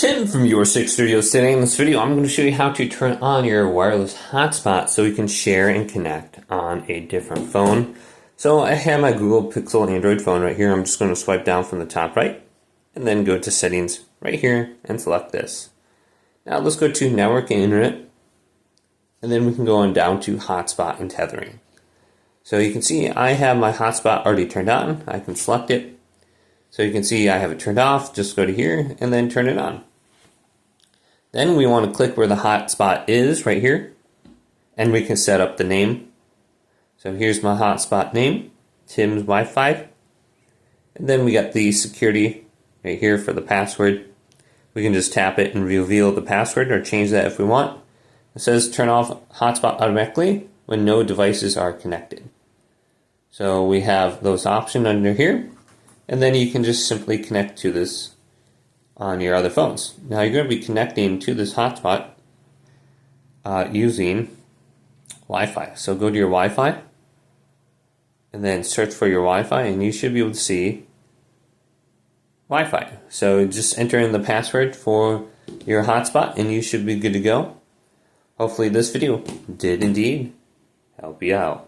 Tim from Your Six Studios. Today in this video I'm going to show you how to turn on your wireless hotspot so you can share and connect on a different phone. So I have my Google Pixel Android phone right here. I'm just going to swipe down from the top right and then go to settings right here and select this. Now let's go to network and internet, and then we can go on down to hotspot and tethering. So you can see I have my hotspot already turned on. I can select it. So you can see I have it turned off. Just go to here and then turn it on. Then we want to click where the hotspot is right here, and we can set up the name. So here's my hotspot name, Tim's Wi-Fi. And then we got the security right here for the password. We can just tap it and reveal the password or change that if we want. It says turn off hotspot automatically when no devices are connected. So we have those options under here. And then you can just simply connect to this on your other phones. Now you're going to be connecting to this hotspot using Wi-Fi. So go to your Wi-Fi and then search for your Wi-Fi, and you should be able to see Wi-Fi. So just enter in the password for your hotspot and you should be good to go. Hopefully this video did indeed help you out.